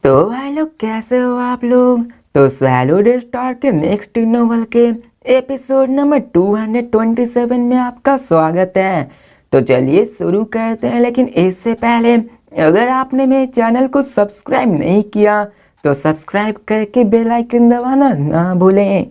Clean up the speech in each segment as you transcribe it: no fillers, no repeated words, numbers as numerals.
तो भाई लोग कैसे हो आप लोग। तो स्वैलो डे स्टार के नेक्स्ट नोवेल के एपिसोड नंबर 227 में आपका स्वागत है। तो चलिए शुरू करते हैं, लेकिन इससे पहले अगर आपने मेरे चैनल को सब्सक्राइब नहीं किया तो सब्सक्राइब करके बेल आइकन दबाना ना भूलें।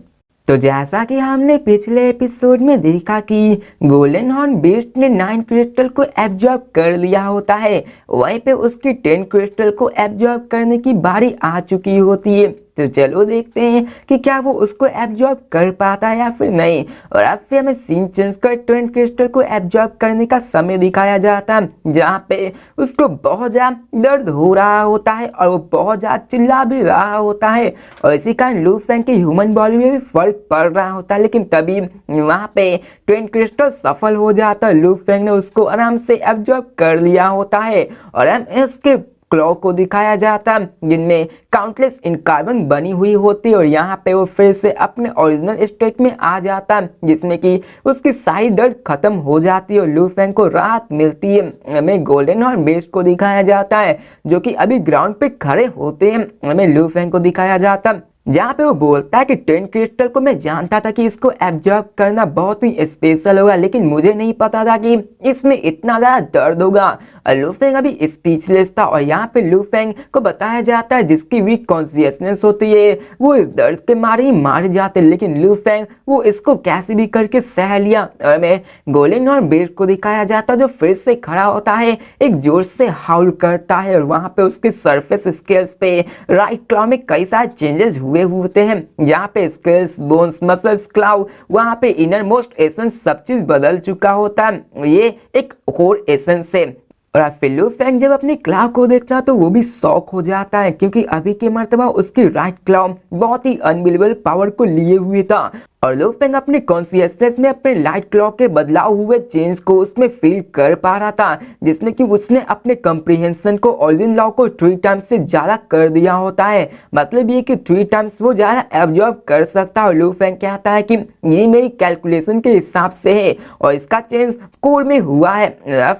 तो जैसा कि हमने पिछले एपिसोड में देखा कि गोल्डन हॉर्न बीस्ट ने 9 क्रिस्टल को एब्जॉर्ब कर लिया होता है, वहीं पे उसकी 10 क्रिस्टल को एब्जॉर्ब करने की बारी आ चुकी होती है। तो चलो देखते हैं कि क्या वो उसको एब्जॉर्ब कर पाता है या फिर नहीं। और अब फिर हमें सीन चेंज कर 20 क्रिस्टल को एब्जॉर्ब करने का समय दिखाया जाता है, जहाँ पे उसको बहुत ज़्यादा दर्द हो रहा होता है और वो बहुत ज़्यादा चिल्ला भी रहा होता है। और इसी कारण लू फेंग के ह्यूमन बॉडी में भी फर्क पड़ रहा होता है, लेकिन तभी वहाँ पे 20 क्रिस्टल सफल हो जाता है। लू फेंग ने उसको आराम से एब्जॉर्ब कर लिया होता है और हम इसके क्लॉ को दिखाया जाता है, जिनमें काउंटलेस इन कार्बन बनी हुई होती है। और यहाँ पे वो फिर से अपने ओरिजिनल स्टेट में आ जाता है, जिसमें कि उसकी सारी दर्द खत्म हो जाती है और लू फेंग को राहत मिलती है। हमें गोल्डन हॉर्न बेस्ट को दिखाया जाता है, जो कि अभी ग्राउंड पे खड़े होते हैं। हमें लू फेंग को दिखाया जाता है, जहाँ पे वो बोलता है कि 10 क्रिस्टल को मैं जानता था कि इसको एब्जॉर्ब करना बहुत ही स्पेशल होगा, लेकिन मुझे नहीं पता था कि इसमें इतना ज़्यादा दर्द होगा। और लू फेंग अभी स्पीचलेस था और यहाँ पे लू फेंग को बताया जाता है जिसकी वीक कॉन्शियसनेस होती है वो इस दर्द के मारे ही मारे जाते, लेकिन लू फेंग वो इसको कैसे भी करके सह लिया। और मैं गोल्डन हॉर्न बेस्ट को दिखाया जाता जो फिर से खड़ा होता है, एक जोर से हाउल करता है और वहाँ पे उसके सरफेस स्केल्स पे राइट क्लॉ में कई सारे चेंजेस हुए होते हैं, जहाँ पे स्केल्स, बोन्स, मसल्स, क्लाउ, वहाँ पे इनर मोस्ट एसेंस सब चीज बदल चुका होता है। ये एक कोर एसेंस है। और फिर लू फेंग जब अपनी क्लॉ को देखता तो वो भी शॉक हो जाता है, क्योंकि अभी के मर्तबा उसकी राइट क्लॉ बहुत ही अनबिलीवेबल पावर को लिए हुए था। और लू फेंग अपने कॉन्शियसनेस में अपने लाइट क्लॉक के बदलाव हुए चेंज को उसमें फील कर पा रहा था, जिसमें कि उसने अपने कंप्रीहेंशन को ओरिजिन लॉ को 3 टाइम्स से ज्यादा कर दिया होता है। मतलब ये कि 3 टाइम्स वो ज्यादा एब्जॉर्ब कर सकता है। और लू फेंग कहता है कि ये मेरी कैलकुलेशन के हिसाब से है और इसका चेंज कोर में हुआ है।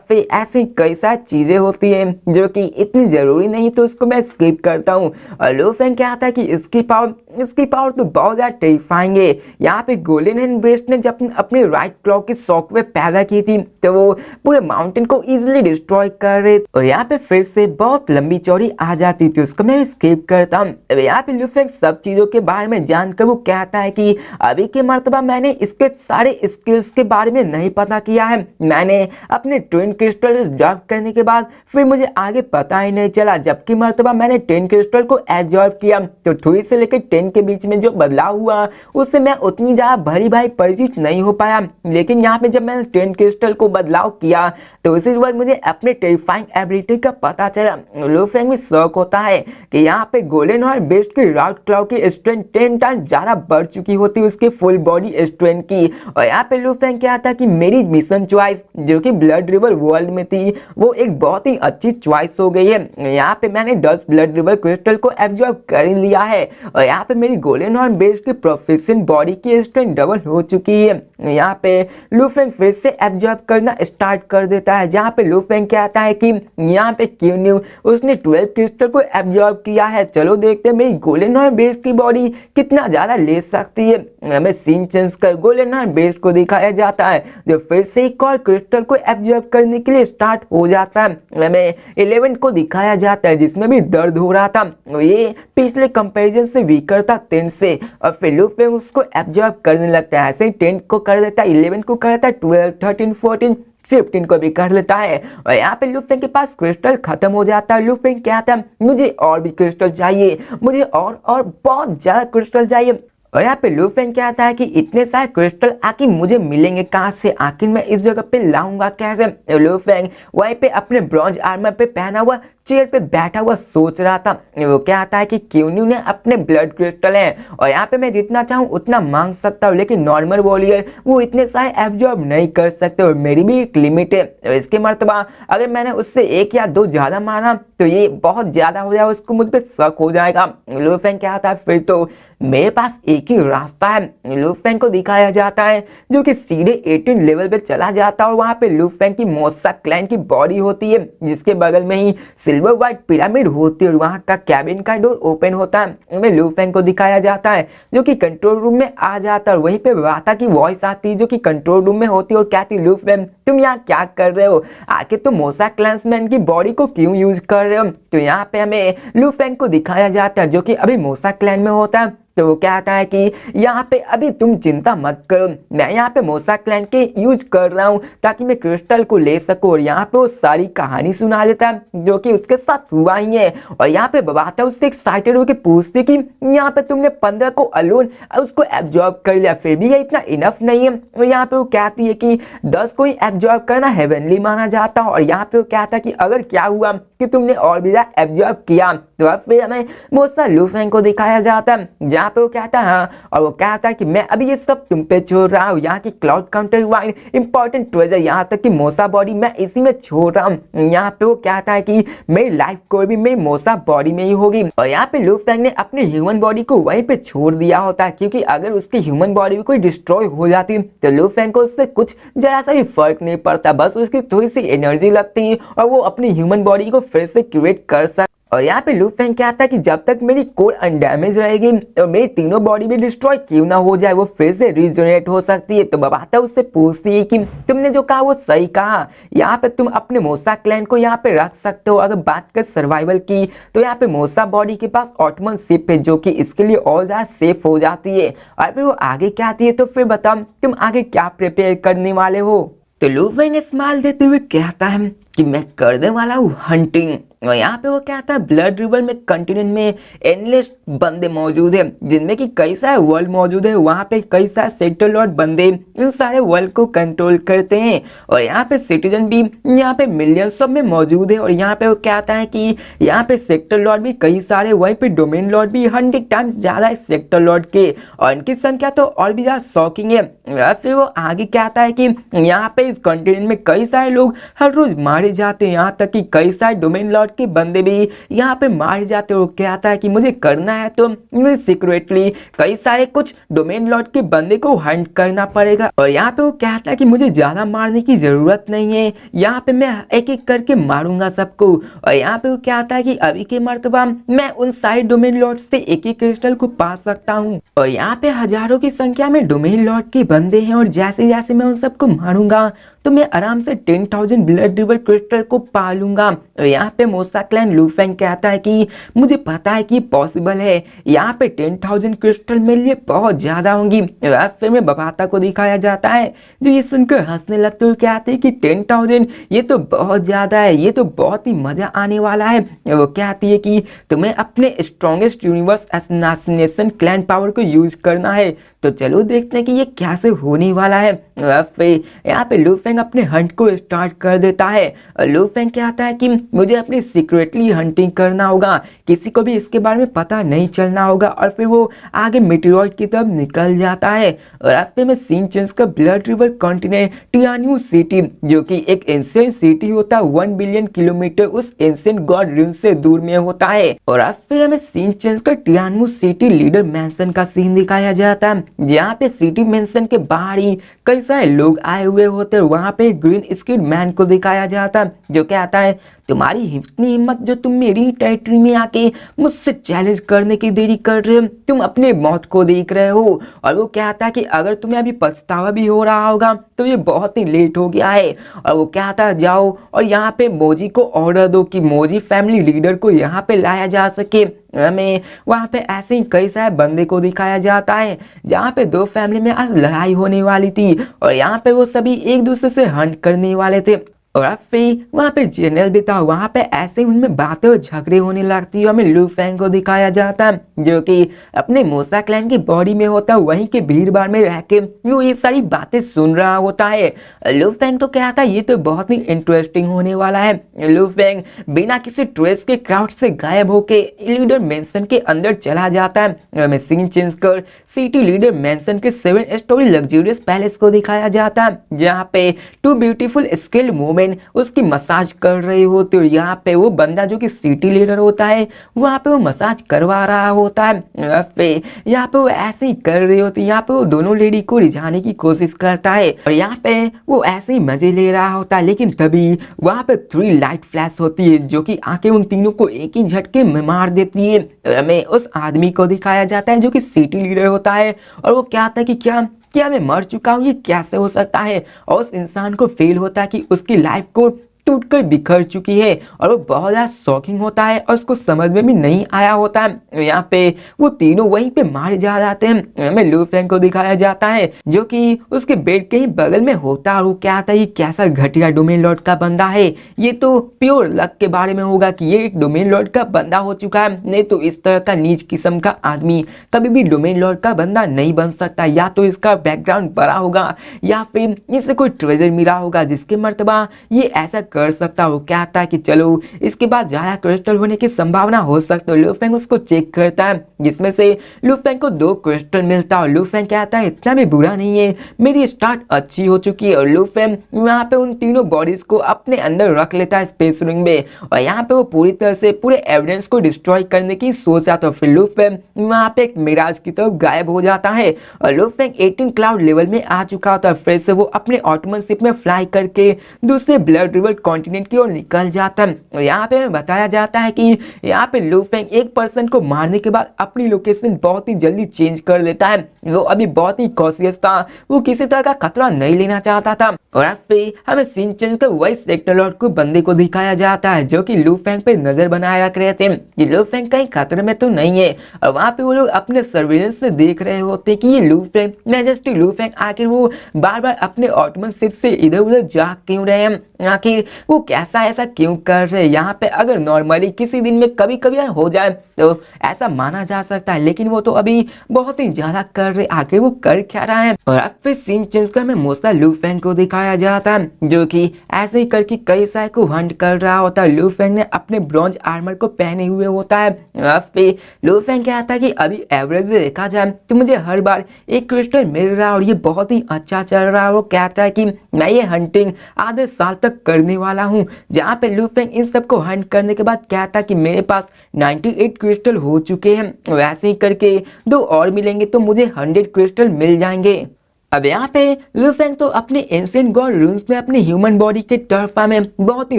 फिर ऐसी कई सारी चीजें होती हैं जो कि इतनी जरूरी नहीं, तो उसको मैं स्किप करता हूँ। और लू फेंग कहता है कि इसकी पावर तो बहुत ज्यादा टेरिफाइंग है। यहाँ पे गोल्डन हॉर्न बेस्ट ने जब अपने राइट क्लॉ की शॉकवेव पैदा की थी तो वो पूरे माउंटेन को इजीली डिस्ट्रॉय कर रहे, और यहाँ पे फिर से बहुत लंबी चौड़ी आ जाती थी, उसको मैं स्किप करता हूँ। यहाँ पे लू फेंग सब चीजों के बारे में जानकर वो कहता है कि अभी के मर्तबा मैंने इसके सारे स्किल्स के बारे में नहीं पता किया है। मैंने अपने ट्विन क्रिस्टल एब्जॉर्ब करने के बाद फिर मुझे आगे पता ही नहीं चला, जबकि मर्तबा मैंने 10 क्रिस्टल को एब्जॉर्ब किया तो 3 से लेकर 10 के बीच में जो बदलाव हुआ उससे मैं उतनी ज्यादा भली भाई परिचित नहीं हो पाया। लेकिन यहाँ पे जब मैंने 10 क्रिस्टल को बदलाव किया तो उसी वक्त मुझे अपने टेरिफाइंग एबिलिटी का पता चला। लू फेंग में शौक होता है कि यहाँ पे गोल्डन हॉर्न बेस्ट की राइट क्लॉ की स्ट्रेंथ 10 टाइम्स ज्यादा बढ़ चुकी होती उसके फुल बॉडी स्ट्रेंथ की। और यहाँ पे लू फेंग क्या था कि मेरी मिशन चॉइस जो कि ब्लड रिवर वर्ल्ड में थी वो एक बहुत ही अच्छी चॉइस हो गई है। यहाँ पे मैंने 10 ब्लड रिवर क्रिस्टल को एब्जॉर्ब कर लिया है और यहाँ पे मेरी गोल्डन हॉर्न बेस्ट की प्रोफेशन बॉडी की स्ट्रेंथ डबल हो चुकी है। यहाँ पे लू फेंग फिर से एब्जॉर्ब करना स्टार्ट कर देता है, जहाँ पे लू फेंग कहता है कि यहाँ पे क्यों नहीं उसने 12 क्रिस्टल को एब्जॉर्ब किया है। चलो देखते हैं मेरी गोल्डन हॉर्न बेस्ट की बॉडी कितना ज्यादा ले सकती है। हमें सीन चेंज कर गोल्डन हॉर्न बेस्ट को दिखाया जाता है जो फिर से एक और क्रिस्टल को एब्जॉर्ब करने के लिए स्टार्ट हो जाता है। हमें 11 को दिखाया जाता है जिसमें भी दर्द हो रहा था, ये पिछले कंपैरिजन से वीकर था 10 से। और फिर लू फेंग उसको एब्जॉर्ब करने लगता है, ऐसे ही 10 को कर देता है, 11 को कर देता है, 12, 13, 14, 15 को भी कर लेता है। और यहाँ पे लू फेंग के पास क्रिस्टल खत्म हो जाता है। लू फेंग कहता है मुझे और भी क्रिस्टल चाहिए, मुझे और बहुत ज्यादा क्रिस्टल चाहिए। और यहाँ पे लू फेंग कहता है कि इतने सारे क्रिस्टल आखिर मुझे मिलेंगे कहाँ से, आखिर मैं इस जगह पे लाऊंगा कैसे। लू फेंग वहीं पे अपने ब्रॉन्ज आर्मर पे पहना हुआ चेयर पे बैठा हुआ सोच रहा था। वो कहता है कि क्यून्यू ने अपने ब्लड क्रिस्टल है और यहाँ पे मैं जितना चाहूँ उतना मांग सकता हूँ, लेकिन नॉर्मल वॉरियर वो इतने सारे एब्जॉर्ब नहीं कर सकते और मेरी भी एक लिमिट है। और इसके मर्तबा अगर मैंने उससे 1 या 2 ज्यादा मारा तो ये बहुत ज्यादा हो जाएगा, उसको मुझ पर शक हो जाएगा। लू फेंग कहता है फिर तो मेरे पास एक एक ही रास्ता है। लू फेंग को दिखाया जाता है जो कि सीधे 18 लेवल पे चला जाता है और वहाँ पे लू फेंग की मोसा क्लैन की बॉडी होती है जिसके बगल में ही सिल्वर व्हाइट पिरामिड होती है और वहाँ का कैबिन का डोर ओपन होता है। उनमें लू फेंग को दिखाया जाता है जो कि कंट्रोल रूम में आ जाता है और वहीं पे बाता की वॉइस आती है जो कि कंट्रोल रूम में होती है और कहती लू फेंग तुम यहाँ क्या कर रहे हो, आखिर तुम मोसा क्लैंसमैन की बॉडी को क्यों यूज कर रहे हो। तो यहाँ पे हमें लू फेंग को दिखाया जाता है जो कि अभी मोसा क्लैन में होता है। तो वो कहता है कि यहाँ पे अभी तुम चिंता मत करो, मैं यहाँ पे मोसा क्लैन के यूज कर रहा हूँ ताकि मैं क्रिस्टल को ले सकूँ। और यहाँ पे वो सारी कहानी सुना देता है जो कि उसके साथ हुआ ही है। और यहाँ पे बबाता उससे एक्साइटेड होकर पूछती कि यहाँ पे तुमने 15 को अलोन उसको एब्जॉर्ब कर लिया, फिर भी ये इतना इनफ नहीं है। और यहाँ पे वो कहती है कि 10 को ही एब्जॉर्ब करना हेवनली माना जाता है। और यहाँ पे वो कहता है कि अगर क्या हुआ कि तुमने और भी ज्यादा एब्जॉर्ब किया तो फिर हमें मोसा लू फेंग को दिखाया जाता है जहाँ पे वो कहता है हाँ, और वो कहता है कि मैं अभी ये सब तुम पे छोड़ रहा हूँ, यहाँ की cloud counter wine important treasure, यहाँ तक कि मोसा बॉडी मैं इसी में छोड़ रहा हूँ। यहाँ पे वो कहता है कि मेरी लाइफ कोई भी मेरी मोसा बॉडी में ही होगी। और यहाँ पे लू फेंग ने अपनी ह्यूमन बॉडी को वहीं पे छोड़ दिया होता है क्योंकि अगर उसकी ह्यूमन बॉडी भी कोई डिस्ट्रॉय हो जाती तो लू फेंग को उससे कुछ जरा सा भी फर्क नहीं पड़ता, बस उसकी थोड़ी सी एनर्जी लगती है और वो अपनी ह्यूमन बॉडी को फिर से क्रिएट कर सकता। और यहाँ पे लू फेंग कहता है कि जब तक मेरी कोर अनडैमेज रहेगी और मेरी तीनों बॉडी भी डिस्ट्रॉय क्यों ना हो जाए, वो फिर से रीजनरेट हो सकती है। तो बबाता उससे पूछती है कि तुमने जो कहा वो सही कहा, यहाँ पे तुम अपने मोसा क्लैन को यहाँ पे रख सकते हो। अगर बात कर सर्वाइवल की तो यहाँ पे मोसा बॉडी के पास ऑटोमन शिप है जो कि इसके लिए और ज्यादा सेफ हो जाती है। और फिर वो आगे क्या आती है तो फिर बताओ तुम आगे क्या प्रिपेयर करने वाले हो। तो लू फेंग स्माइल देते हुए कहता है कि मैं करने वाला हूँ हंटिंग। और यहाँ पे वो कहता है ब्लड रिवर में कंटिनेंट में एंडलेस बंदे मौजूद है जिनमें कि कई सारे वर्ल्ड मौजूद है, वहाँ पे कई सारे सेक्टर लॉर्ड बंदे इन सारे वर्ल्ड को कंट्रोल करते हैं। और यहाँ पे सिटीजन भी यहाँ पे मिलियंस सब में मौजूद है। और यहाँ पे वो कहता है कि यहाँ पे सेक्टर लॉर्ड भी कई सारे, वहीं पे डोमेन लॉर्ड भी 100 टाइम्स ज्यादा है सेक्टर लॉर्ड के और इनकी संख्या तो और भी ज्यादा शॉकिंग है। फिर वो आगे कहता है कि यहाँ पे इस कंटिनेंट में कई सारे लोग हर रोज मारे जाते हैं, यहाँ तक कि कई सारे डोमेन लॉर्ड के बंदे भी यहाँ पे मारे जाते हैं। वो कहता है कि मुझे करना है तो मुझे सीक्रेटली कई सारे कुछ डोमेन लॉर्ड के बंदे को हंट करना पड़ेगा। और यहाँ पे वो कहता है कि मुझे ज्यादा मारने की जरूरत नहीं है, यहाँ पे मैं एक एक करके मारूंगा सबको। और यहाँ पे वो कहता है कि अभी के मर्तबा मैं उन सारे डोमेन लॉर्ड से एक एक क्रिस्टल को पा सकता हूँ। और यहाँ पे हजारों की संख्या में डोमेन लॉर्ड के बंदे हैं और जैसे जैसे मैं उन सबको मारूंगा तो मैं आराम से 10,000 ब्लड रिवर क्रिस्टल को पा लूंगा। और यहाँ पे मोसा क्लैन लू फेंग कहता है कि मुझे पता है कि पॉसिबल है, यहाँ पे 10,000 क्रिस्टल मेरे लिए बहुत ज्यादा होंगी। फिर में बबाता को दिखाया जाता है जो ये सुनकर हंसने लगते हुए कहते हैं कि 10,000 ये तो बहुत ज्यादा है, ये तो बहुत ही मजा आने वाला है। वो कहती है कि तुम्हें अपने strongest universe assassination clan power को यूज करना है, तो चलो देखते हैं कि ये कैसे होने वाला है। फिर यहाँ पे लू फेंग अपने हंट को स्टार्ट कर देता है। लू फेंग कहता है कि मुझे अपनी सीक्रेटली हंटिंग करना होगा, किसी को भी इसके बारे में पता नहीं चलना होगा। और फिर वो आगे मेटेरॉइड की तरफ निकल जाता है। और रास्ते में सीन चेंज का ब्लड रिवर कॉन्टिनेंट टियान्यू सिटी जो कि एक एंशिएंट सिटी होता है 1 बिलियन किलोमीटर उस एंशिएंट गॉड ड्यून से दूर में होता है। और फिर हमें सीन चेंज का टियान्यू सिटी लीडर मैंसन का सीन दिखाया जाता है जहाँ पे सिटी मैंसन के बाहर ही कई सारे लोग आए हुए होते हैं। वहाँ पे ग्रीन स्किन मैन को दिखाया जाता है जो कहता है तुम्हारी इतनी हिम्मत जो तुम मेरी टेरिटरी में आके मुझसे चैलेंज करने की देरी कर रहे हो, तुम अपने मौत को देख रहे हो। और वो कहता है कि अगर तुम्हें अभी पछतावा भी हो रहा होगा तो ये बहुत ही लेट हो गया है। और वो कहता है जाओ और यहाँ पे मोजी को ऑर्डर दो कि मोजी फैमिली लीडर को यहाँ पे लाया जा सके। हमें वहाँ पे ऐसे ही कई सारे बंदे को दिखाया जाता है जहाँ पे दो फैमिली में आज लड़ाई होने वाली थी और यहाँ पे वो सभी एक दूसरे से हंट करने वाले थे। और अब फिर वहाँ पे जनरल भी था, वहाँ पे ऐसे उनमें बातें और झगड़े होने लगती है। हमें लू फेंग को दिखाया जाता है जो कि अपने मोसा क्लैन की बॉडी में होता है, वहीं के भीड़ भाड़ में रह के वो ये सारी बातें सुन रहा होता है। लू फेंग तो कहता है ये तो बहुत ही इंटरेस्टिंग होने वाला है। लू फेंग बिना किसी ट्रेस के क्राउड से गायब होके लीडर मेंशन के अंदर चला जाता है। हमें सीन चेंज कर सिटी लीडर मेंशन के 7 स्टोरी लग्जरियस पैलेस को दिखाया जाता है जहाँ पे 2 ब्यूटीफुल स्किल्ड वुमेन उसकी मसाज कर रही होती है और यहाँ पे वो बंदा जो कि सिटी लीडर होता है वहाँ पे वो मसाज करवा रहा होता है। फिर यहाँ पे वो ऐसे ही कर रही होती है, यहाँ पे वो दोनों लेडी को रिझाने की कोशिश करता है और यहाँ पे वो ऐसे ही मजे ले रहा होता है। लेकिन तभी वहाँ पे 3 लाइट फ्लैश होती है जो कि आके उन तीनों को एक ही झटके में मार देती है। हमें उस आदमी को दिखाया जाता है जो कि सिटी लीडर होता है और वो क्या था कि क्या मैं मर चुका हूँ, ये कैसे हो सकता है। और उस इंसान को फील होता है कि उसकी लाइफ को टूटकर बिखर चुकी है और वो बहुत ज़्यादा शॉकिंग होता है और उसको समझ में भी नहीं आया होता है। यहाँ पे वो तीनों वहीं पे मारे जा जाते हैं। हमें लू फेंग को दिखाया जाता है जो कि उसके बेड के ही बगल में होता है और वो क्या था, ये कैसा घटिया डोमेन लॉर्ड का बंदा है। ये तो प्योर लक के बारे में होगा कि ये एक डोमेन लॉर्ड का बंदा हो चुका है, नहीं तो इस तरह का नीच किस्म का आदमी कभी भी डोमेन लॉर्ड का बंदा नहीं बन सकता। या तो इसका बैकग्राउंड बड़ा होगा या फिर इसे कोई ट्रेजर मिला होगा जिसके मर्तबा ये ऐसा कर सकता हो। क्या था कि चलो इसके बाद ज्यादा क्रिस्टल होने की संभावना हो सकती है। लू फेंग उसको चेक करता है जिसमें से लू फेंग को 2 क्रिस्टल मिलता है और लू फेंग कहता है इतना भी बुरा नहीं है, मेरी स्टार्ट अच्छी हो चुकी है। और लू फेंग वहाँ पे उन तीनों बॉडीज को अपने अंदर रख लेता है स्पेस रिंग में और यहाँ पे वो पूरी तरह से पूरे एविडेंस को डिस्ट्रॉय करने की सोच आता है। फिर लू फेंग वहाँ पे एक मिराज की तरफ गायब हो जाता है और लू फेंग 18 क्लाउड लेवल में आ चुका होता है। फिर से वो अपने ऑटोमन शिप में फ्लाई करके दूसरे ब्लड रिवर कॉन्टिनेंट की ओर निकल जाता है। और यहाँ पे हमें बताया जाता है कि यहाँ पे लू फेंग एक पर्सन को मारने के बाद अपनी लोकेशन बहुत ही जल्दी चेंज कर लेता है। वो अभी बहुत ही कॉशियस था, वो किसी तरह का खतरा नहीं लेना चाहता था। और अब फिर हमें सीन चेंज कर वही सेक्टर लॉर्ड को बंदे को दिखाया जाता है जो कि लू फेंग पे नजर बनाए रख रहे थे कि लू फेंग कहीं खतरे में तो नहीं है। और वहाँ पे वो लोग अपने सर्विलेंस से देख रहे होते कि ये लू फेंग मैजेस्टिक लू फेंग आखिर वो बार बार अपने ऑटोमन शिप से इधर उधर जा क्यों रहे हैं, आखिर वो कैसा ऐसा क्यों कर रहे हैं। यहाँ पे अगर नॉर्मली किसी दिन में कभी कभी हो जाए तो ऐसा माना जा सकता है, लेकिन वो तो अभी बहुत ही ज्यादा कर रहे, आखिर वो कर क्या रहा है। और अब फिर सीन चेंज कर में मोसा लू फेंग को दिखाया जाता है जो कि ऐसे ही करके कई सारे को हंट कर रहा होता है। लू फेंग ने अपने ब्रॉन्ज आर्मर को पहने हुए होता है। अब फिर लू फेंग कहता है कि अभी एवरेज देखा जाए तो मुझे हर बार एक क्रिस्टल मिल रहा है और ये बहुत ही अच्छा चल रहा है। वो कहता है कि मैं ये हंटिंग आधे साल तक करने वाला हूँ। जहाँ पे लू फेंग इन सबको हंट करने के बाद कहता कि मेरे पास 98 क्रिस्टल हो चुके हैं, वैसे ही करके 2 और मिलेंगे तो मुझे 100 क्रिस्टल मिल जाएंगे। अब यहाँ पे लू फेंग तो अपने एंशिएंट गॉड रून्स में अपने ह्यूमन बॉडी के टर्फा में बहुत ही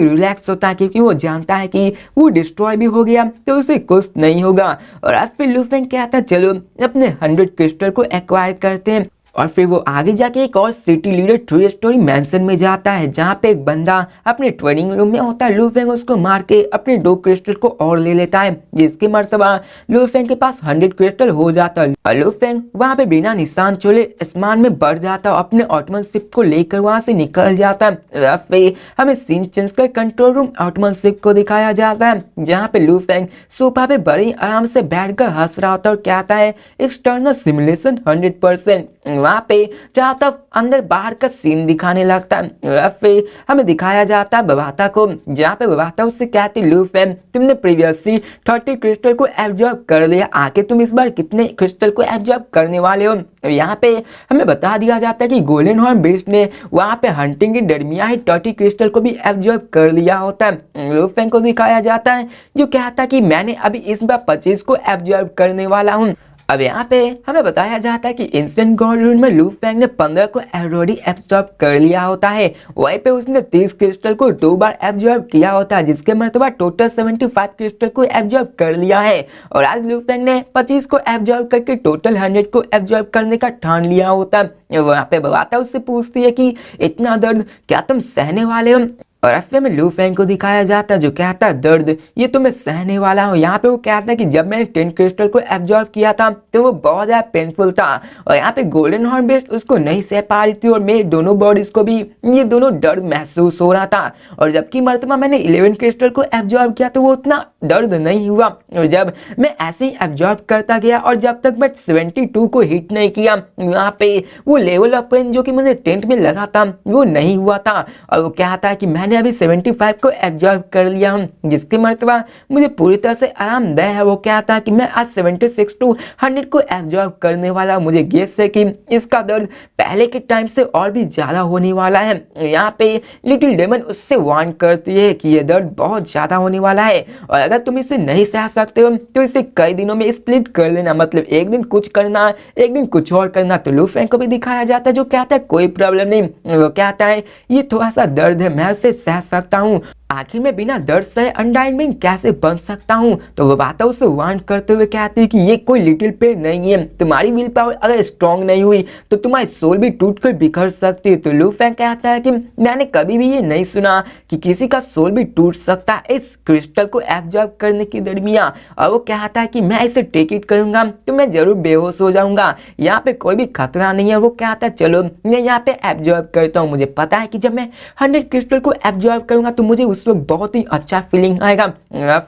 रिलैक्स होता है क्योंकि वो जानता है कि वो डिस्ट्रॉय भी हो गया तो उसे कुछ नहीं होगा। और अब फिर लू फेंग कहता है चलो अपने 100 क्रिस्टल को एक्वायर करते हैं। और फिर वो आगे जाके एक और सिटी लीडर 3 स्टोरी मैंशन में जाता है जहाँ पे एक बंदा अपने ट्रेनिंग रूम में होता है। लू फेंग उसको मार के अपने 2 क्रिस्टल को और ले लेता है जिसके मर्तबा लू फेंग के पास 100 क्रिस्टल हो जाता है। और लू फेंग वहाँ पे बिना निशान छोड़े आसमान में बढ़ जाता है, अपने ऑटोमन शिप को लेकर वहाँ से निकल जाता है। फिर हमें सीन चेंज कर कंट्रोल रूम ऑटोमन शिप को दिखाया जाता है जहाँ पे लू फेंग सोफा पे बड़ी आराम से बैठकर हंस रहा होता है और कहता है एक्सटर्नल सिमुलेशन 100%। वहाँ पे चारों तरफ अंदर बाहर का सीन दिखाने लगता है। फिर हमें दिखाया जाता है बवाता को जहाँ पे बवाता उससे कहती लू फेंग तुमने प्रीवियसली 30 क्रिस्टल को एब्जॉर्ब कर लिया, आके तुम इस बार कितने क्रिस्टल को एब्जॉर्ब करने वाले हो। यहाँ पे हमें बता दिया जाता है कि गोल्डन हॉर्न बीस्ट ने वहाँ पे हंटिंग के दरमियान ही 30 क्रिस्टल को भी एब्जॉर्ब कर लिया होता है। लू फेंग को दिखाया जाता है जो कहता है कि मैंने अभी इस बार 25 को एब्जॉर्ब करने वाला हूँ। अब यहाँ पे हमें बताया जाता है कि एंशिएंट गॉड रून में लू फेंग ने 15 को ऑलरेडी एब्जॉर्ब कर लिया होता है। वहीं पे उसने 30 क्रिस्टल को 2 बार एब्जॉर्ब किया होता है जिसके मतलब टोटल 75 क्रिस्टल को एब्जॉर्ब कर लिया है। और आज लू फेंग ने 25 को एब्जॉर्ब करके टोटल 100 को एब्जॉर्ब करने का ठान लिया होता है। वहाँ पे बवाता उससे पूछती है कि इतना दर्द क्या तुम सहने वाले हो। और अफवे में लू फेंग को दिखाया जाता है जो कहता है दर्द ये तो मैं सहने वाला हूँ। यहाँ पे वो कहता है कि जब मैंने 10 क्रिस्टल को एब्जॉर्ब किया था तो वो बहुत ज्यादा पेनफुल था और यहाँ पे गोल्डन हॉर्न बेस्ट उसको नहीं सह पा रही थी और मेरी दोनों बॉडीज को भी ये दोनों दर्द महसूस हो रहा था। और जबकि मर्तबा मैंने 11 क्रिस्टल को एब्जॉर्ब किया तो वो उतना दर्द नहीं हुआ। और जब मैं ऐसे ही एब्जॉर्ब करता गया और जब तक मैं 72 को हिट नहीं किया, वहाँ पे वो लेवल ऑफ पेन जो कि मुझे टेंट में लगा था वो नहीं हुआ था। और वो क्या था कि मैंने अभी 75 को एब्जॉर्ब कर लिया हूँ, जिसके मर्तबा मुझे पूरी तरह से आरामदेह है। वो क्या था कि मैं आज 76 टू 100 को एब्जॉर्ब करने वाला। मुझे गेस है कि इसका दर्द पहले के टाइम से और भी ज़्यादा होने वाला है। यहाँ पे लिटिल डेमन उससे वार्न करती है कि ये दर्द बहुत ज़्यादा होने वाला है और अगर तुम इसे नहीं सह सकते हो तो इसे कई दिनों में स्प्लिट कर लेना, मतलब एक दिन कुछ करना एक दिन कुछ और करना। तो लू फेंग को भी दिखाया जाता है जो कहता है कोई प्रॉब्लम नहीं। वो कहता है ये थोड़ा सा दर्द है, मैं उसे सह सकता हूँ। आखिर में बिना दर्द से अनडायमंड कैसे बन सकता हूँ। तो वो बात उसे वार्न करते हुए कहती है कि ये कोई लिटिल पेन नहीं है, तुम्हारी विल पावर अगर स्ट्रांग नहीं हुई तो तुम्हारी सोल भी टूट कर बिखर सकती है। तो लू फेंग कहता है कि मैंने कभी भी ये नहीं सुना कि किसी का सोल भी टूट सकता है इस क्रिस्टल को एब्जॉर्ब करने के दरमियान। और वो कहता है कि मैं इसे टेक इट करूंगा तो मैं जरूर बेहोश हो जाऊंगा, यहाँ पे कोई भी खतरा नहीं है। वो कहता है चलो मैं यहाँ पे एब्जॉर्ब करता हूँ, मुझे पता है कि जब मैं 100 क्रिस्टल को एब्जॉर्ब करूंगा तो मुझे उस वक्त बहुत ही अच्छा फीलिंग आएगा।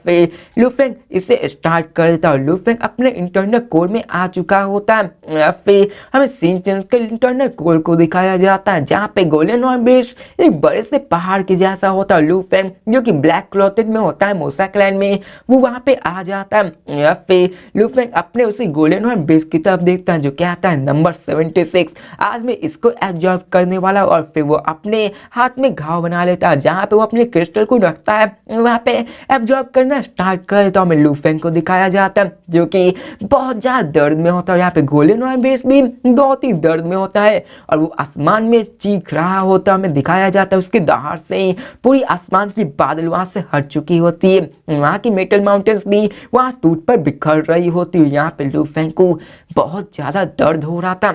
फिर लू फेंग इसे स्टार्ट कर देता है। लू फेंग अपने इंटरनल कोर में आ चुका होता है। फिर हमें सीन चेंज के इंटरनल कोर को दिखाया जाता है जहाँ पे गोल्डन और बेस एक बड़े से पहाड़ के जैसा होता है। लू फेंग जो कि ब्लैक क्लॉथेड में होता है मोसा क्लैन में, वो वहाँ पे आ जाता है। फिर लू फेंग अपने उसी गोल्डन और बेस की तरफ देखता है जो कहता है नंबर 76, आज मैं इसको एब्जॉर्ब करने वाला। और फिर वो अपने हाथ में घाव बना लेता है जहाँ पे वो अपने क्रिस्टल को रखता है, वहाँ पे एब्जॉर्ब करना स्टार्ट कर देता है। हमें लू फेंग को दिखाया जाता है जो कि बहुत ज़्यादा दर्द में होता है। यहाँ पे गोल्डन और बेस भी बहुत ही दर्द में होता है और वो आसमान में चीख रहा होता है। हमें दिखाया जाता है उसके दहाड़ से पूरी आसमान की बादल वहाँ से हट चुकी होती है, वहाँ की मेटल माउंटेन्स भी वहाँ टूट पर बिखर रही होती है। यहाँ पे लू फेंग को बहुत ज़्यादा दर्द हो रहा था।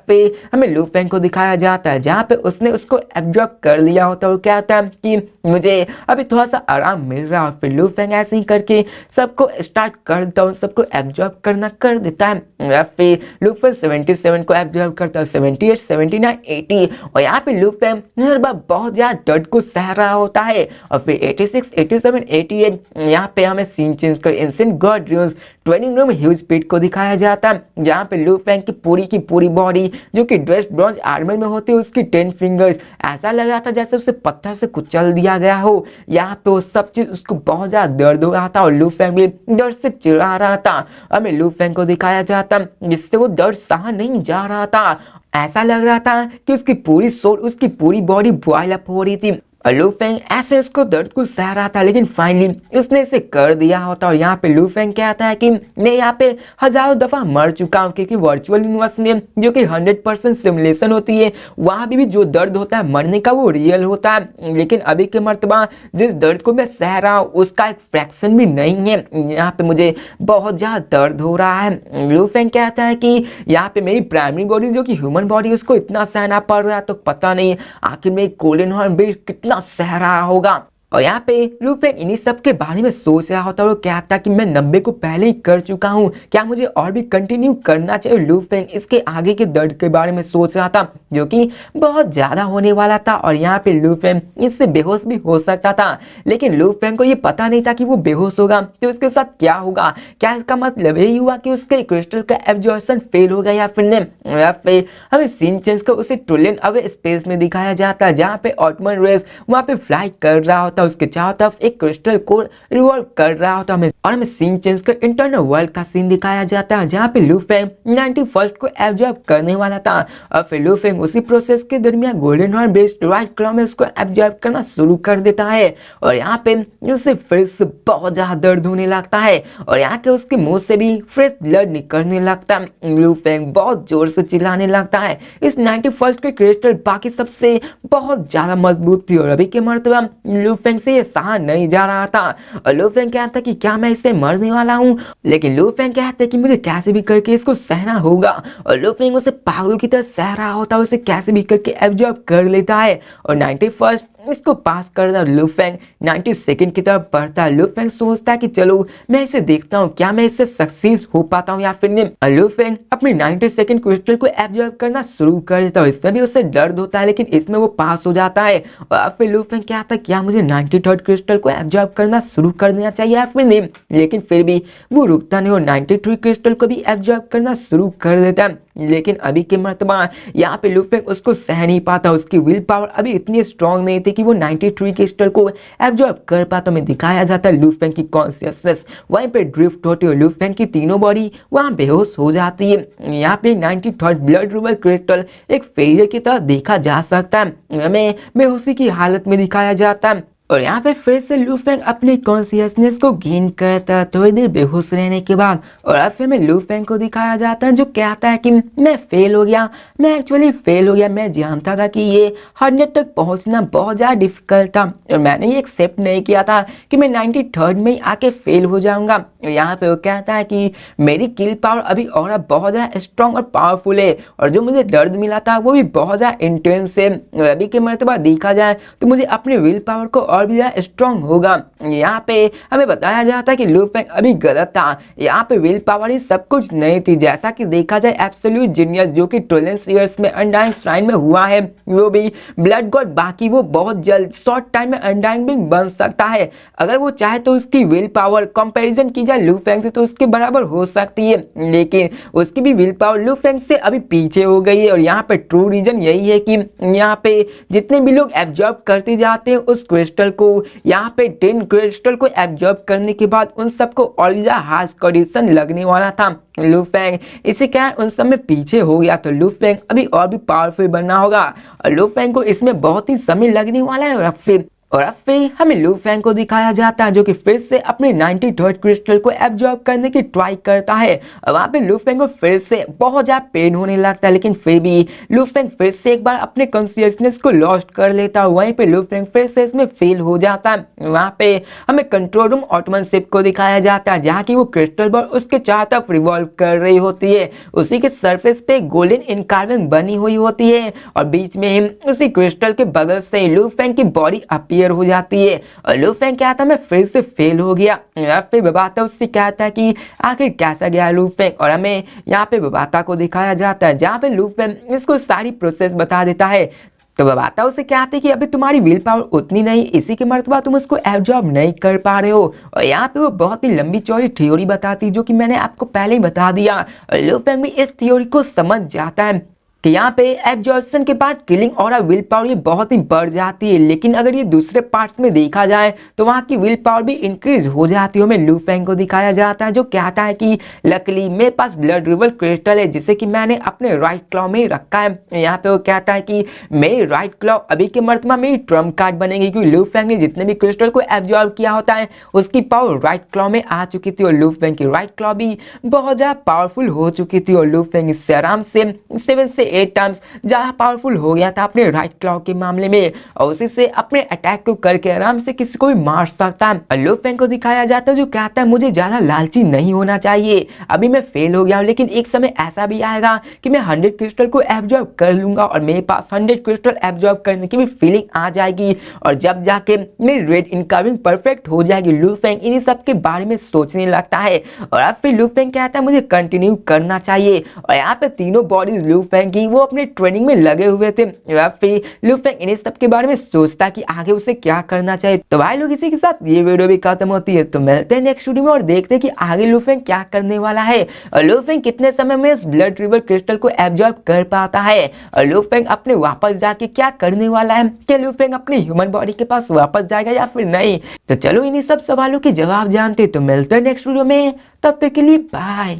फिर हमें लू फेंग को दिखाया जाता है जहाँ पे उसने उसको एब्जॉर्ब कर लिया होता है। वो कहता है कि मुझे अभी थोड़ा सा आराम मिल रहा है। फिर लू फेंग ऐसे ही करके सबको स्टार्ट कर देता है, सबको एब्जॉर्ब करना कर देता है। फिर लू फेंग 77 को एब्जॉर्ब करता है, 78, 79, 80 और यहाँ पे लू फेंग हर बार बहुत ज़्यादा दर्द को सह रहा होता है। और फिर 86, 87, 88 यहाँ पे हमें सीन चेंज कर ancient god runes training room huge pit को दिखाया जाता है जहाँ पे लू फेंग की पूरी बॉडी जो कि ड्रेस्ड ब्रॉन्ज आर्मर में होती है, उसकी 10 फिंगर्स ऐसा लग रहा था जैसे उसे पत्थर से कुचल दिया गया हो। यहाँ पे वो सब चीज उसको बहुत ज्यादा दर्द हो रहा था और लू फेंग भी दर्द से चिढ़ा रहा था। हमें लू फेंग को दिखाया जाता जिससे वो दर्द सहा नहीं जा रहा था। ऐसा लग रहा था कि उसकी पूरी सोल उसकी पूरी बॉडी बॉयल अप हो रही थी। लू फेंग ऐसे उसको दर्द को सह रहा था लेकिन फाइनली उसने इसे कर दिया होता। और यहाँ पे लू फेंग कहता है कि मैं यहाँ पे हजारों दफा मर चुका हूँ क्योंकि वर्चुअल यूनिवर्स में जो कि 100% सिमुलेशन होती है वहाँ भी जो दर्द होता है मरने का वो रियल होता है, लेकिन अभी के मर्तबा जिस दर्द को मैं सह रहा हूँ उसका एक फ्रैक्शन भी नहीं है। यहाँ पे मुझे बहुत ज्यादा दर्द हो रहा है। लू फेंग कहता है कि यहाँ पे मेरी प्राइमरी बॉडी जो कि ह्यूमन बॉडी उसको इतना सहना पड़ रहा है तो पता नहीं आखिर में गोल्डन हॉर्न बेस कितना सह रहा होगा। और यहाँ पे लू फेंग इन्हीं सब के बारे में सोच रहा होता है। वो कहता कि मैं 90 को पहले ही कर चुका हूँ, क्या मुझे और भी कंटिन्यू करना चाहिए। लू फेंग इसके आगे के दर्द के बारे में सोच रहा था जो कि बहुत ज्यादा होने वाला था और यहाँ पे लू फेंग इससे बेहोश भी हो सकता था, लेकिन लू फेंग को ये पता नहीं था कि वो बेहोश होगा तो उसके साथ क्या होगा। क्या इसका मतलब यही हुआ कि उसके क्रिस्टल का एब्जॉर्प्शन फेल हो गया या फिर नहीं। या फिर हमें सीन चेंज को उसे ट्रिलियन अवे स्पेस में दिखाया जाता है जहाँ पे ऑटमन रेस वहाँ पे फ्लाई कर रहा होता, उसके चारों तरफ एक क्रिस्टल कोर रिवॉल्व कर रहा होता है। और हमें सीन चेंज कर इंटरनल वर्ल्ड का सीन दिखाया जाता है जहाँ पे लू फेंग 91 को एब्जॉर्ब करने वाला था और फिर लू फेंग उसी प्रोसेस के दरमियान golden horn based right claw में उसको एब्जॉर्ब करना शुरू कर देता है और यहाँ पे उसे फिर से बहुत ज्यादा दर्द होने लगता है और यहाँ के उसके मुंह से भी फ्रेश ब्लड निकलने लगता है। लू फेंग बहुत जोर से चिल्लाने लगता है। इस 91 के क्रिस्टल बाकी सबसे बहुत ज्यादा मजबूत थी और अभी के मर्तबा लू फेंग से ये सहा नहीं जा रहा था। और लू फेंग कहता कि क्या मैं इससे मरने वाला हूँ, लेकिन लू फेंग कहता है कि मुझे कैसे भी करके इसको सहना होगा और लू फेंग उसे पागलों की तरह सह रहा होता है, उसे कैसे भी करके एब्जॉर्ब कर लेता है। और 91 इसको पास करता है। लू फेंग 90 सेकंड की तरफ बढ़ता है। लू फेंग सोचता है कि चलो मैं इसे देखता हूँ, क्या मैं इससे सक्सेस हो पाता हूँ या फिर नहीं। लू फेंग अपनी 90 सेकंड क्रिस्टल को एब्जॉर्ब करना शुरू कर देता है। इसमें भी उससे दर्द होता है लेकिन इसमें वो पास हो जाता है। और फिर लू फेंग क्या आता है, क्या मुझे 93rd क्रिस्टल को एब्जॉर्ब करना शुरू कर देना चाहिए या फिर नहीं, लेकिन फिर भी वो रुकता नहीं और 93 क्रिस्टल को भी एब्जॉर्ब करना शुरू कर देता है। लेकिन अभी के मर्तबा यहाँ पे लू फेंग उसको सह नहीं पाता। उसकी विल पावर अभी इतनी स्ट्रांग नहीं थी कि वो 93 क्रिस्टल को एब्जॉर्ब कर पाता। में दिखाया जाता है लू फेंग की कॉन्शियसनेस वहीं पे ड्रिफ्ट होती है। लू फेंग की तीनों बॉडी वहां बेहोश हो जाती है। यहाँ पे 93rd ब्लड रिवर क्रिस्टल एक फेलियर की तरह देखा जा सकता है। हमें बेहोशी की हालत में दिखाया जाता है और यहाँ पे फिर से लू फेंग अपनी कॉन्शियसनेस को गेन करता है थोड़ी देर बेहोश रहने के बाद। और अब फिर में लू फेंग को दिखाया जाता है जो कहता है कि मैं फेल हो गया, मैं एक्चुअली फेल हो गया। मैं जानता था कि ये 100 तक पहुंचना बहुत ज़्यादा डिफिकल्ट था और मैंने ये एक्सेप्ट नहीं किया था कि मैं 93rd में ही आके फेल हो जाऊंगा। और यहाँ पे वो कहता है कि मेरी किल पावर अभी और बहुत ज़्यादा स्ट्रॉन्ग और पावरफुल है और जो मुझे दर्द मिला था वो भी बहुत ज़्यादा इंटेंस है। अभी के मर्तबा देखा जाए तो मुझे अपनी विल पावर को और भी ज़्यादा स्ट्रॉन्ग होगा। यहाँ पे हमें बताया जाता है कि लू फेंग अभी गलत था। यहाँ पे विल पावर ही सब कुछ नहीं थी। जैसा कि देखा जाए एब्सोल्यूट जीनियस जो कि 12 ईयर्स में अनडाइंग श्राइन में हुआ है वो भी ब्लड गॉड, बाकी वो बहुत जल्द शॉर्ट टाइम में अनडाइंग बिंग बन सकता है। अगर वो चाहे तो उसकी विल पावर कंपैरिजन की जाए लू फेंग से तो उसके बराबर हो सकती है, लेकिन उसकी भी विल पावर लू फेंग से अभी पीछे हो गई है। और यहाँ पे ट्रू रीजन यही है कि यहाँ पे जितने भी लोग एब्जॉर्ब करते जाते हैं उस क्रिस्टल को, यहाँ पे 10 क्रिस्टल को एब्जॉर्ब करने के बाद उन सबको और ज्यादा हार्श कंडीशन लगने वाला था। लू फेंग इसे क्या उन सब में पीछे हो गया तो लू फेंग अभी और भी पावरफुल बनना होगा और लू फेंग को इसमें बहुत ही समय लगने वाला है। और अब फिर हमें लू फेंग को दिखाया जाता है जो कि फिर से अपने 93rd क्रिस्टल को एब्जॉर्ब करने की ट्राई करता है। और वहाँ पे लू फेंग को फिर से बहुत ज़्यादा पेन होने लगता है लेकिन फिर भी लू फेंग फिर से एक बार अपने कॉन्शियसनेस को लॉस्ट कर लेता है। वहीं पे लू फेंग फिर से इसमें फेल हो जाता है। वहाँ पे हमें कंट्रोल रूम ऑटोमन शिप को दिखाया जाता है जहाँ की वो क्रिस्टल बॉल उसके चारों तरफ रिवॉल्व कर रही होती है। उसी के सरफेस पे गोल्डन इनकार्विंग बनी हुई होती है और बीच में उसी क्रिस्टल के बगल से लू फेंग की बॉडी हो जाती है। और लू फेंग कहता है मैं फिर से फेल हो गया। फिर बबाता उससे कहता है कि आखिर कैसा गया लू फेंग और हमें यहाँ पे बबाता को दिखाया जाता है जहाँ पे लू फेंग इसको सारी प्रोसेस बता देता है। तो बबाता उसे कहते हैं कि अभी तुम्हारी विल पावर उतनी नहीं, इसी के मर्तबा तुम उसको एब्जॉर्ब नहीं कर पा रहे हो। और यहाँ पे वो बहुत ही लंबी चौड़ी थ्योरी बताती जो कि मैंने आपको पहले ही बता दिया। और लू फेंग भी इस थ्योरी को समझ जाता है कि यहाँ पे एब्जॉर्प्शन के बाद किलिंग और विल पावर ये बहुत ही बढ़ जाती है, लेकिन अगर ये दूसरे पार्ट्स में देखा जाए तो वहाँ की विल पावर भी इंक्रीज हो जाती है। हमें लू फेंग को दिखाया जाता है जो कहता है कि लकली मेरे पास ब्लड रिवर क्रिस्टल है जिसे कि मैंने अपने राइट क्लॉ में रखा है। यहाँ पे वो कहता है कि मेरी राइट क्लॉ अभी के मर्तबा मेरी ट्रम्प कार्ड बनेगी क्योंकि लू फेंग ने जितने भी क्रिस्टल को एब्जॉर्ब किया होता है उसकी पावर राइट क्लॉ में आ चुकी थी और लू फेंग की राइट क्लॉ भी बहुत ज्यादा पावरफुल हो चुकी थी। और लू फेंग इससे आराम से 7 से 8 टाइम्स ज्यादा पावरफुल हो गया था अपने राइट क्लॉ के मामले में और उसी से अपने अटैक को करके आराम से किसी को भी मार सकता है। लू फेंग को दिखाया जाता है जो कहता है मुझे ज्यादा लालची नहीं होना चाहिए, अभी मैं फेल हो गया हूं लेकिन एक समय ऐसा भी आएगा कि मैं 100 क्रिस्टल को एब्जॉर्ब कर लूंगा और मेरे पास 100 क्रिस्टल एब्जॉर्ब करने की भी फीलिंग आ जाएगी और जब जाके मेरी रेड इनकमिंग परफेक्ट हो जाएगी। लू फेंग इन्हीं सब के बारे में सोचने लगता है और अब फिर लू फेंग कहता है मुझे कंटिन्यू करना चाहिए। और यहाँ पे तीनों बॉडीज लू फेंग की वो अपने ट्रेनिंग में लगे हुए थे। फिर लू फेंग इन सब के बारे में सोचता कि आगे उसे क्या करना चाहिए। तो भाई लोग इसी के साथ ये वीडियो भी खत्म होती है। तो मिलते हैं नेक्स्ट वीडियो में और देखते हैं कि आगे लू फेंग क्या करने वाला है और लू फेंग कितने समय में इस ब्लड रिवर क्रिस्टल को एब्जॉर्ब कर पाता है और लू फेंग अपने वापस जाके क्या करने वाला है। क्या लू फेंग अपनी ह्यूमन बॉडी के पास वापस जाएगा या फिर नहीं। तो चलो इन्हीं सब सवालों के जवाब जानते। तो मिलते हैं नेक्स्ट वीडियो में, तब तक के लिए बाय।